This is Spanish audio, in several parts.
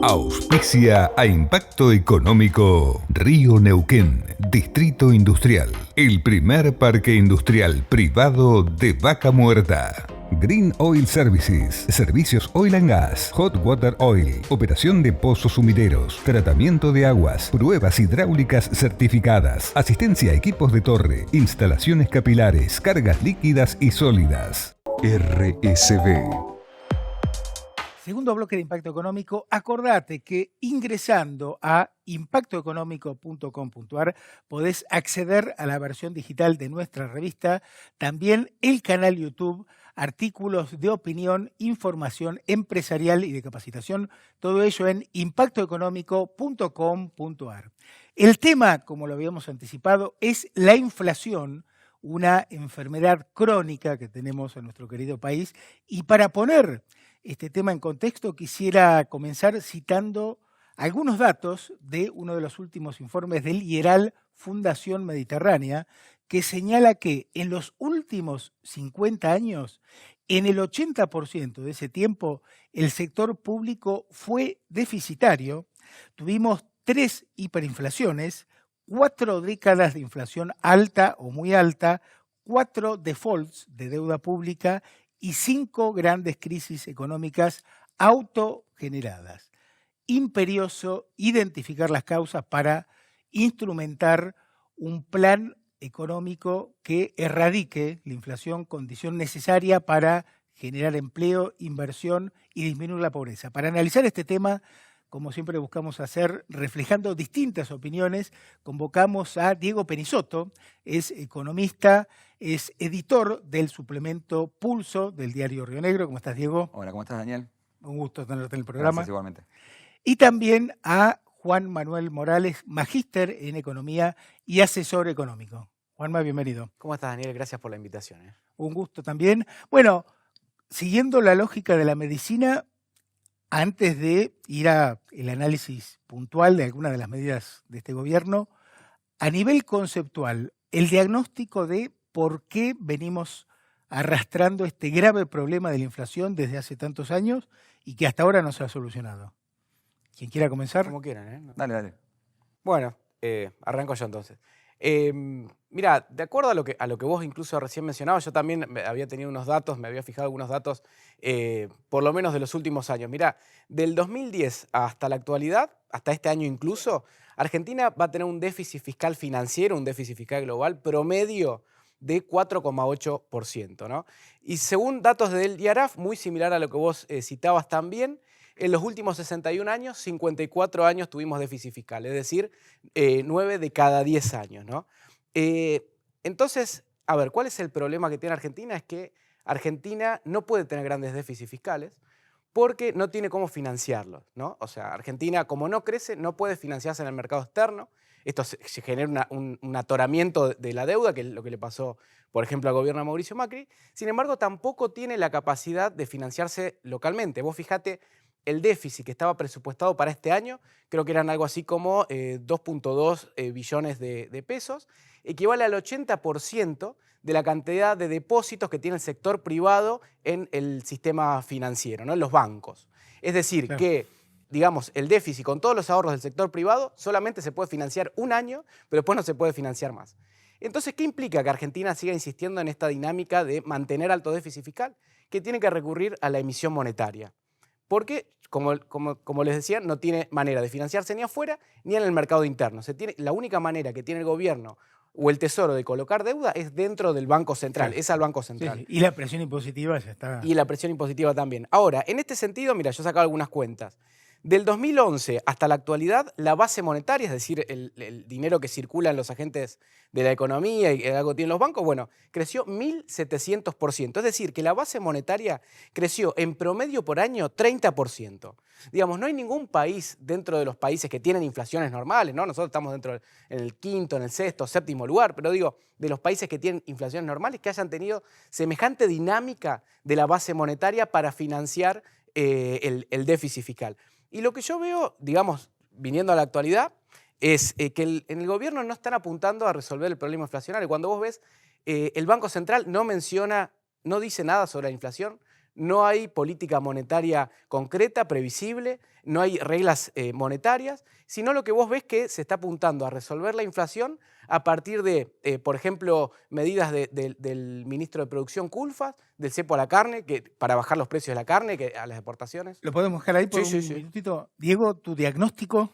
Auspicia a Impacto Económico Río Neuquén, Distrito Industrial, el primer parque industrial privado de Vaca Muerta. Green Oil Services, servicios oil and gas, hot water oil, operación de pozos sumideros, tratamiento de aguas, pruebas hidráulicas certificadas, asistencia a equipos de torre, instalaciones capilares, cargas líquidas y sólidas. RSB. Segundo bloque de Impacto Económico, acordate que ingresando a impactoeconómico.com.ar podés acceder a la versión digital de nuestra revista, también el canal YouTube, artículos de opinión, información empresarial y de capacitación, todo ello en impactoeconómico.com.ar. El tema, como lo habíamos anticipado, es la inflación, una enfermedad crónica que tenemos en nuestro querido país, y para poner este tema en contexto, quisiera comenzar citando algunos datos de uno de los últimos informes del IERAL Fundación Mediterránea, que señala que en los últimos 50 años, en el 80% de ese tiempo, el sector público fue deficitario. Tuvimos 3 hiperinflaciones, 4 décadas de inflación alta o muy alta, 4 defaults de deuda pública y 5 grandes crisis económicas autogeneradas. Imperioso identificar las causas para instrumentar un plan económico que erradique la inflación, condición necesaria para generar empleo, inversión y disminuir la pobreza. Para analizar este tema, como siempre buscamos hacer, reflejando distintas opiniones, convocamos a Diego Penisoto, es economista, es editor del suplemento Pulso del diario Río Negro. ¿Cómo estás, Diego? Hola, ¿cómo estás, Daniel? Un gusto tenerte en el programa. Gracias, igualmente. Y también a Juan Manuel Morales, magíster en economía y asesor económico. Juanma, bienvenido. ¿Cómo estás, Daniel? Gracias por la invitación. Un gusto también. Bueno, siguiendo la lógica de la medicina, antes de ir al análisis puntual de algunas de las medidas de este gobierno, a nivel conceptual, el diagnóstico de por qué venimos arrastrando este grave problema de la inflación desde hace tantos años y que hasta ahora no se ha solucionado. ¿Quién quiera comenzar? Como quieran, ¿eh? Dale. Bueno, arranco yo entonces. Mira, de acuerdo a lo que vos incluso recién mencionabas, yo también había tenido unos datos, me había fijado algunos datos, por lo menos de los últimos años. Mira, del 2010 hasta la actualidad, hasta este año incluso, Argentina va a tener un déficit fiscal financiero, un déficit fiscal global promedio de 4,8%, ¿no? Y según datos del IARAF, muy similar a lo que vos citabas también, en los últimos 61 años, 54 años tuvimos déficit fiscal, es decir, 9 de cada 10 años, ¿no? Entonces, a ver, ¿cuál es el problema que tiene Argentina? Es que Argentina no puede tener grandes déficits fiscales porque no tiene cómo financiarlos, ¿no? O sea, Argentina, como no crece, no puede financiarse en el mercado externo. Esto se genera un atoramiento de la deuda, que es lo que le pasó, por ejemplo, al gobierno de Mauricio Macri. Sin embargo, tampoco tiene la capacidad de financiarse localmente. Vos fijate, el déficit que estaba presupuestado para este año, creo que eran algo así como 2,2 billones de pesos, equivale al 80% de la cantidad de depósitos que tiene el sector privado en el sistema financiero, ¿no? En los bancos. Es decir, Claro, que, digamos, el déficit con todos los ahorros del sector privado solamente se puede financiar un año, pero después no se puede financiar más. Entonces, ¿qué implica que Argentina siga insistiendo en esta dinámica de mantener alto déficit fiscal? Que tiene que recurrir a la emisión monetaria. Porque, como les decía, no tiene manera de financiarse ni afuera ni en el mercado interno. La única manera que tiene el gobierno o el Tesoro de colocar deuda es dentro del Banco Central, claro. es al Banco Central. Sí. Y la presión impositiva ya está. Y la presión impositiva también. Ahora, en este sentido, mira, yo he sacado algunas cuentas. Del 2011 hasta la actualidad, la base monetaria, es decir, el dinero que circula en los agentes de la economía y algo que tienen los bancos, bueno, creció 1.700%. Es decir, que la base monetaria creció en promedio por año 30%. Digamos, no hay ningún país dentro de los países que tienen inflaciones normales, ¿no? Nosotros estamos en el quinto, en el sexto, séptimo lugar, pero digo, de los países que tienen inflaciones normales, que hayan tenido semejante dinámica de la base monetaria para financiar el déficit fiscal. Y lo que yo veo, digamos, viniendo a la actualidad, es que en el gobierno no están apuntando a resolver el problema inflacionario. Cuando vos ves, el Banco Central no dice nada sobre la inflación, no hay política monetaria concreta, previsible, no hay reglas monetarias, sino lo que vos ves que se está apuntando a resolver la inflación a partir de, por ejemplo, medidas del ministro de Producción Culfas, del cepo a la carne, para bajar los precios de la carne, a las exportaciones. ¿Lo podemos dejar ahí por un minutito? Diego, tu diagnóstico,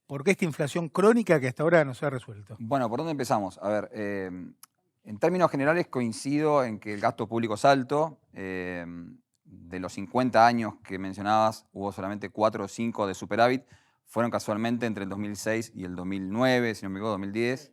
¿por qué esta inflación crónica que hasta ahora no se ha resuelto? Bueno, ¿por dónde empezamos? A ver, en términos generales coincido en que el gasto público es alto. De los 50 años que mencionabas, hubo solamente 4 o 5 de superávit. Fueron casualmente entre el 2006 y el 2009, si no me equivoco, 2010.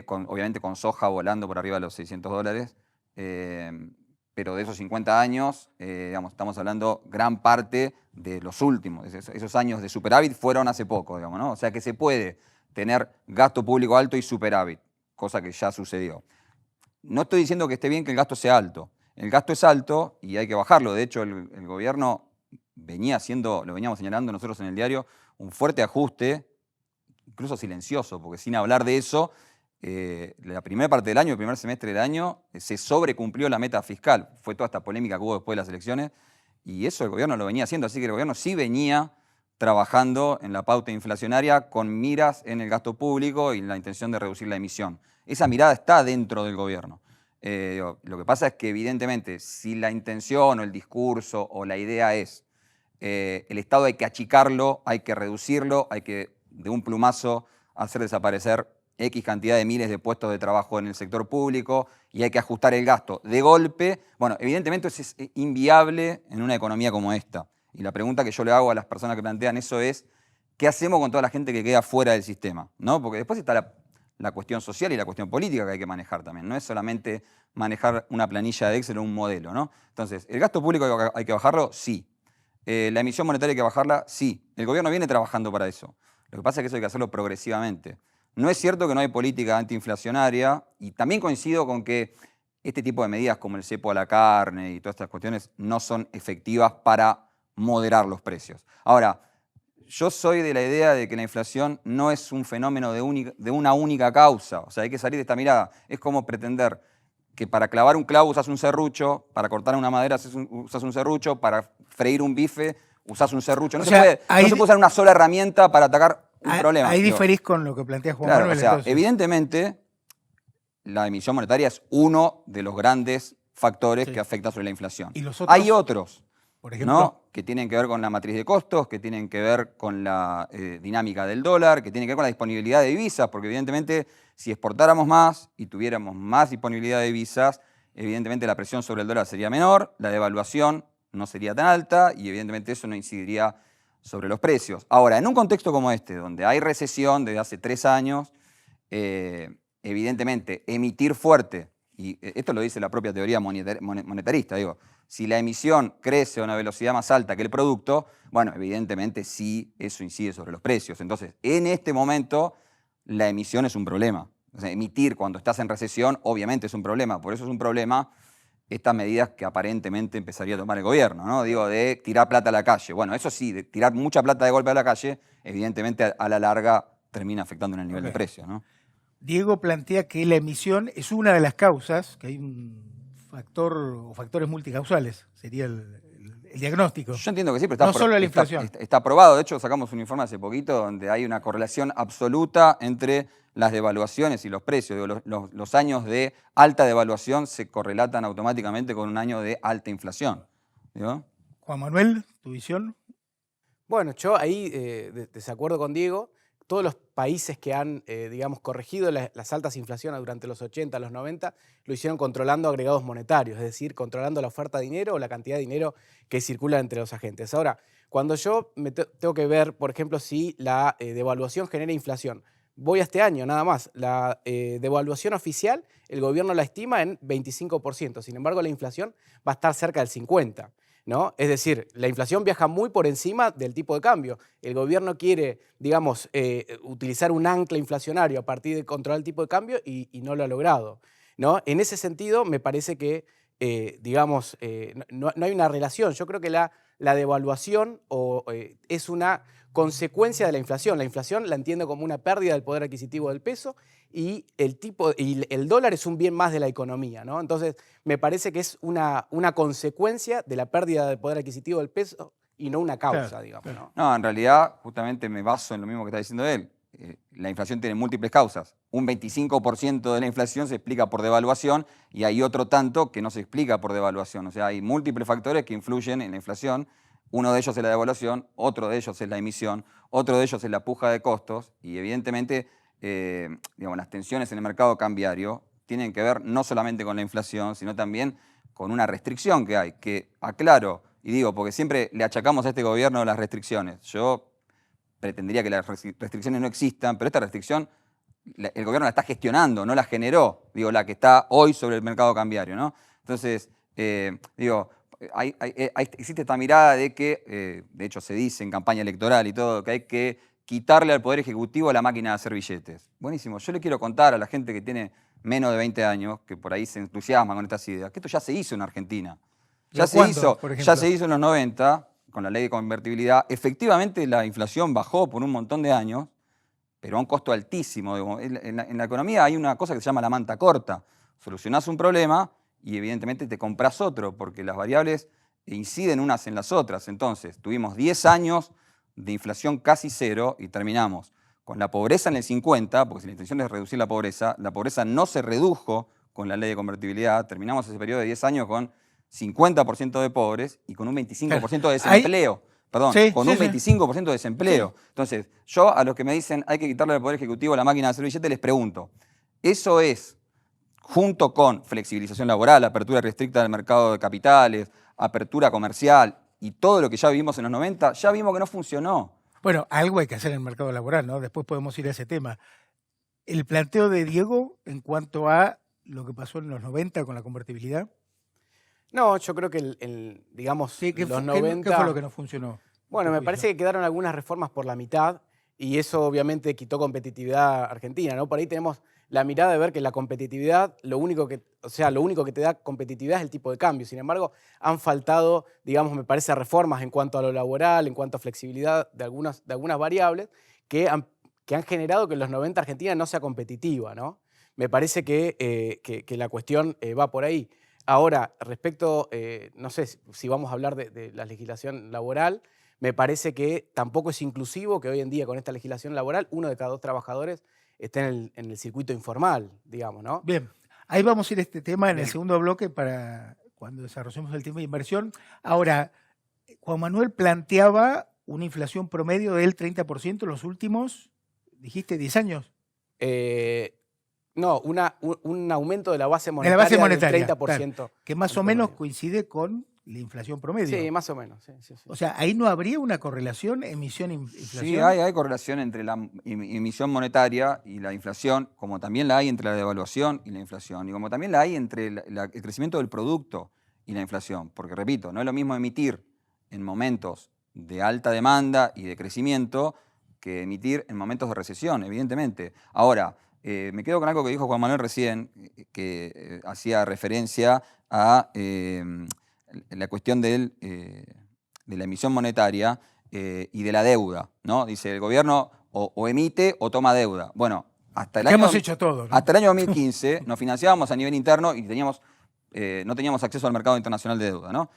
Obviamente con soja volando por arriba de los $600. Pero de esos 50 años, digamos, estamos hablando gran parte de los últimos. Esos años de superávit fueron hace poco, digamos, ¿no? O sea que se puede tener gasto público alto y superávit, cosa que ya sucedió. No estoy diciendo que esté bien que el gasto sea alto. El gasto es alto y hay que bajarlo. De hecho, el gobierno venía haciendo, lo veníamos señalando nosotros en el diario, un fuerte ajuste, incluso silencioso, porque sin hablar de eso, la primera parte del año, el primer semestre del año, se sobrecumplió la meta fiscal. Fue toda esta polémica que hubo después de las elecciones y eso el gobierno lo venía haciendo. Así que el gobierno sí venía trabajando en la pauta inflacionaria con miras en el gasto público y la intención de reducir la emisión. Esa mirada está dentro del gobierno. Lo que pasa es que evidentemente si la intención o el discurso o la idea es el Estado hay que achicarlo, hay que reducirlo, hay que de un plumazo hacer desaparecer X cantidad de miles de puestos de trabajo en el sector público y hay que ajustar el gasto de golpe, bueno, evidentemente eso es inviable en una economía como esta. Y la pregunta que yo le hago a las personas que plantean eso es, ¿qué hacemos con toda la gente que queda fuera del sistema? ¿No? Porque después está la cuestión social y la cuestión política que hay que manejar también. No es solamente manejar una planilla de Excel o un modelo, ¿no? Entonces, ¿el gasto público hay que bajarlo? Sí. ¿La emisión monetaria hay que bajarla? Sí. El gobierno viene trabajando para eso. Lo que pasa es que eso hay que hacerlo progresivamente. No es cierto que no hay política antiinflacionaria y también coincido con que este tipo de medidas como el cepo a la carne y todas estas cuestiones no son efectivas para moderar los precios. Ahora, yo soy de la idea de que la inflación no es un fenómeno de una única causa. O sea, hay que salir de esta mirada. Es como pretender que para clavar un clavo usas un serrucho, para cortar una madera usas un serrucho, para freír un bife usas un serrucho. No se puede usar una sola herramienta para atacar un problema. Ahí diferís con lo que plantea Juan Manuel. Manuel. O sea, entonces, evidentemente, la emisión monetaria es uno de los grandes factores que afecta sobre la inflación. ¿Y los otros? Hay otros, por ejemplo, ¿no? Que tienen que ver con la matriz de costos, que tienen que ver con la dinámica del dólar, que tienen que ver con la disponibilidad de divisas, porque evidentemente si exportáramos más y tuviéramos más disponibilidad de divisas, evidentemente la presión sobre el dólar sería menor, la devaluación no sería tan alta y evidentemente eso no incidiría sobre los precios. Ahora, en un contexto como este, donde hay recesión desde hace 3 años, evidentemente emitir fuerte, y esto lo dice la propia teoría monetarista, digo, si la emisión crece a una velocidad más alta que el producto, bueno, evidentemente sí eso incide sobre los precios. Entonces, en este momento, la emisión es un problema. O sea, emitir cuando estás en recesión, obviamente es un problema. Por eso es un problema estas medidas que aparentemente empezaría a tomar el gobierno, ¿no? Digo, de tirar plata a la calle. Bueno, eso sí, de tirar mucha plata de golpe a la calle, evidentemente a la larga termina afectando en el nivel de precios, ¿no? Diego plantea que la emisión es una de las causas, que hay un factor o factores multicausales, sería el diagnóstico. Yo entiendo que sí, pero está, no solo la inflación. Está probado. De hecho, sacamos un informe hace poquito donde hay una correlación absoluta entre las devaluaciones y los precios. Digo, los años de alta devaluación se correlatan automáticamente con un año de alta inflación. ¿Digo? Juan Manuel, ¿tu visión? Bueno, yo ahí desacuerdo con Diego. Todos los países que han, digamos, corregido las altas inflaciones durante los 80, los 90, lo hicieron controlando agregados monetarios, es decir, controlando la oferta de dinero o la cantidad de dinero que circula entre los agentes. Ahora, cuando yo tengo que ver, por ejemplo, si la devaluación genera inflación, voy a este año nada más. La devaluación oficial, el gobierno la estima en 25%, sin embargo, la inflación va a estar cerca del 50%. ¿No? Es decir, la inflación viaja muy por encima del tipo de cambio. El gobierno quiere, digamos, utilizar un ancla inflacionario a partir de controlar el tipo de cambio y no lo ha logrado, ¿no? En ese sentido, me parece que, digamos, no hay una relación. Yo creo que la la devaluación es una consecuencia de la inflación. La inflación la entiendo como una pérdida del poder adquisitivo del peso y el dólar es un bien más de la economía, ¿no? Entonces, me parece que es una consecuencia de la pérdida del poder adquisitivo del peso y no una causa, Claro, digamos, claro. ¿no? No, en realidad, justamente me baso en lo mismo que está diciendo él. La inflación tiene múltiples causas. Un 25% de la inflación se explica por devaluación y hay otro tanto que no se explica por devaluación. O sea, hay múltiples factores que influyen en la inflación. Uno de ellos es la devaluación, otro de ellos es la emisión, otro de ellos es la puja de costos y evidentemente digamos, las tensiones en el mercado cambiario tienen que ver no solamente con la inflación, sino también con una restricción que hay, que aclaro y digo, porque siempre le achacamos a este gobierno las restricciones. Yo pretendería que las restricciones no existan, pero esta restricción el gobierno la está gestionando, no la generó, digo, la que está hoy sobre el mercado cambiario, ¿no? Entonces, digo, existe esta mirada de que, de hecho se dice en campaña electoral y todo, que hay que quitarle al Poder Ejecutivo la máquina de hacer billetes. Buenísimo, yo le quiero contar a la gente que tiene menos de 20 años, que por ahí se entusiasma con estas ideas, que esto ya se hizo en Argentina. Ya se hizo en los 90, con la ley de convertibilidad. Efectivamente, la inflación bajó por un montón de años, pero a un costo altísimo. En la economía hay una cosa que se llama la manta corta. Solucionás un problema y evidentemente te compras otro, porque las variables inciden unas en las otras. Entonces, tuvimos 10 años de inflación casi cero y terminamos con la pobreza en el 50, porque si la intención es reducir la pobreza no se redujo con la ley de convertibilidad. Terminamos ese periodo de 10 años con 50% de pobres y con un 25% de desempleo. Perdón, con un 25% de desempleo. Sí. Entonces, yo a los que me dicen hay que quitarle al Poder Ejecutivo la máquina de hacer billetes, les pregunto, ¿eso es, junto con flexibilización laboral, apertura restricta del mercado de capitales, apertura comercial y todo lo que ya vivimos en los 90, ya vimos que no funcionó? Bueno, algo hay que hacer en el mercado laboral, ¿no? Después podemos ir a ese tema. El planteo de Diego en cuanto a lo que pasó en los 90 con la convertibilidad. No, yo creo que digamos, sí, los 90... ¿Qué fue lo que no funcionó? Bueno, me parece que quedaron algunas reformas por la mitad y eso obviamente quitó competitividad argentina, ¿no? Por ahí tenemos la mirada de ver que la competitividad, lo único que te da competitividad es el tipo de cambio. Sin embargo, han faltado, digamos, me parece, reformas en cuanto a lo laboral, en cuanto a flexibilidad de algunas variables que han generado que en los 90 Argentina no sea competitiva, ¿no? Me parece que la cuestión va por ahí. Ahora, respecto, no sé si vamos a hablar de la legislación laboral, me parece que tampoco es inclusivo que hoy en día con esta legislación laboral 1 de cada 2 trabajadores esté en el circuito informal, digamos, ¿no? Bien, ahí vamos a ir a este tema en el segundo bloque para cuando desarrollemos el tema de inversión. Ahora, Juan Manuel planteaba una inflación promedio del 30% en los últimos, dijiste, 10 años. No, un aumento de la base monetaria, del 30%. Claro, que más o menos coincide con la inflación promedio. Sí, más o menos. Sí. O sea, ahí no habría una correlación emisión-inflación. Sí, hay correlación entre la emisión monetaria y la inflación, como también la hay entre la devaluación y la inflación, y como también la hay entre el crecimiento del producto y la inflación. Porque, repito, no es lo mismo emitir en momentos de alta demanda y de crecimiento que emitir en momentos de recesión, evidentemente. Ahora, me quedo con algo que dijo Juan Manuel recién, que hacía referencia a la cuestión de la emisión monetaria y de la deuda, ¿no? Dice, el gobierno o emite o toma deuda. Bueno, hasta el hemos hecho todo, ¿no? Hasta el año 2015 nos financiábamos a nivel interno y no teníamos acceso al mercado internacional de deuda, ¿no?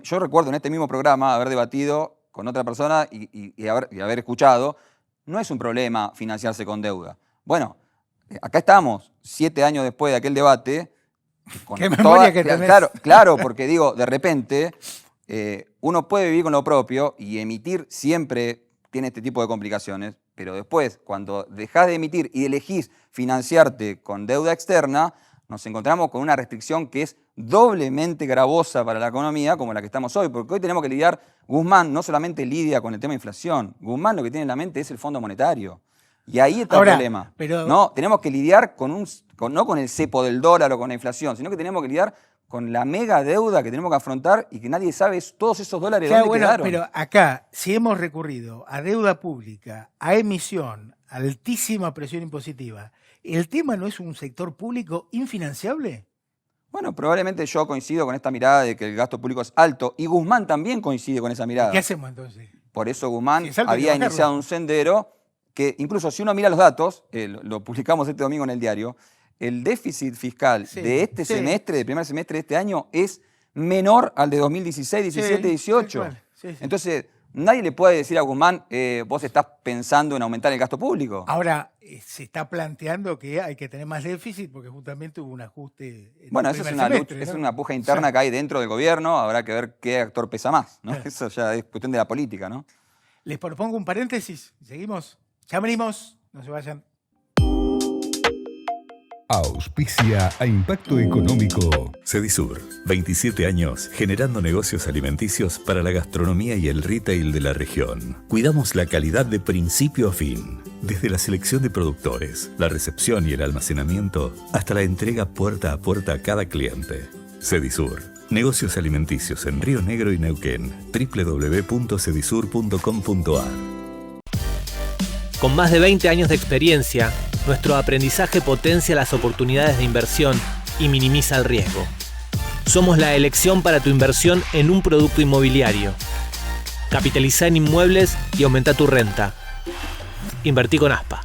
Yo recuerdo en este mismo programa haber debatido con otra persona y haber escuchado, no es un problema financiarse con deuda. Bueno, acá estamos, 7 años después de aquel debate. ¿Qué memoria que tenés? Claro, porque digo, de repente, uno puede vivir con lo propio y emitir siempre tiene este tipo de complicaciones, pero después, cuando dejás de emitir y elegís financiarte con deuda externa, nos encontramos con una restricción que es doblemente gravosa para la economía como la que estamos hoy, porque hoy tenemos que lidiar, Guzmán no solamente lidia con el tema de inflación, Guzmán lo que tiene en la mente es el Fondo Monetario. Y ahí está el problema. No, tenemos que lidiar no con el cepo del dólar o con la inflación, sino que tenemos que lidiar con la mega deuda que tenemos que afrontar y que nadie sabe todos esos dólares dónde quedaron. Pero acá, si hemos recurrido a deuda pública, a emisión, a altísima presión impositiva, ¿el tema no es un sector público infinanciable? Bueno, probablemente yo coincido con esta mirada de que el gasto público es alto y Guzmán también coincide con esa mirada. ¿Qué hacemos entonces? Por eso Guzmán Si es alto, hay que había bajarlo. iniciado un sendero que incluso si uno mira los datos, lo publicamos este domingo en el diario, el déficit fiscal de este semestre, del primer semestre de este año, es menor al de 2016, 17, 18. Entonces, nadie le puede decir a Guzmán, vos estás pensando en aumentar el gasto público. Ahora, se está planteando que hay que tener más déficit porque justamente hubo un ajuste. Bueno, eso es una puja interna que hay dentro del gobierno, habrá que ver qué actor pesa más, ¿no? Claro. Eso ya es cuestión de la política, ¿no? Les propongo un paréntesis, seguimos. Ya venimos, no se vayan. Auspicia a Impacto Económico. Cedisur, 27 años generando negocios alimenticios para la gastronomía y el retail de la región. Cuidamos la calidad de principio a fin, desde la selección de productores, la recepción y el almacenamiento, hasta la entrega puerta a puerta a cada cliente. Cedisur, negocios alimenticios en Río Negro y Neuquén. www.cedisur.com.ar. Con más de 20 años de experiencia, nuestro aprendizaje potencia las oportunidades de inversión y minimiza el riesgo. Somos la elección para tu inversión en un producto inmobiliario. Capitaliza en inmuebles y aumenta tu renta. Invertí con Aspa.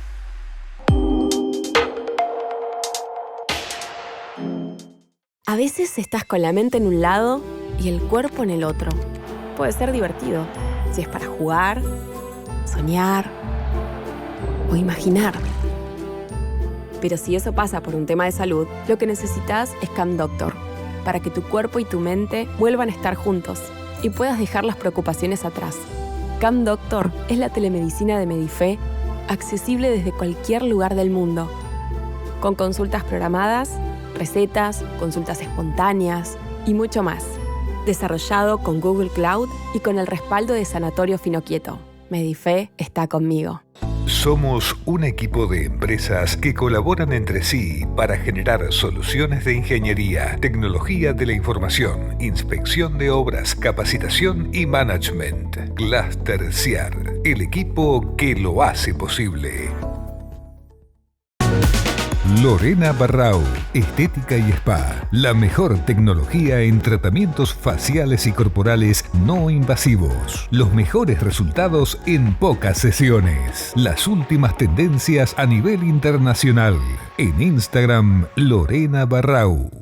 A veces estás con la mente en un lado y el cuerpo en el otro. Puede ser divertido, si es para jugar, soñar o imaginar. Pero si eso pasa por un tema de salud, lo que necesitas es Camp Doctor, para que tu cuerpo y tu mente vuelvan a estar juntos y puedas dejar las preocupaciones atrás. Camp Doctor es la telemedicina de Medife, accesible desde cualquier lugar del mundo, con consultas programadas, recetas, consultas espontáneas y mucho más. Desarrollado con Google Cloud y con el respaldo de Sanatorio Finoquieto. Medife está conmigo. Somos un equipo de empresas que colaboran entre sí para generar soluciones de ingeniería, tecnología de la información, inspección de obras, capacitación y management. Cluster CIAR, el equipo que lo hace posible. Lorena Barrau, Estética y Spa. La mejor tecnología en tratamientos faciales y corporales no invasivos. Los mejores resultados en pocas sesiones. Las últimas tendencias a nivel internacional. En Instagram, Lorena Barrau.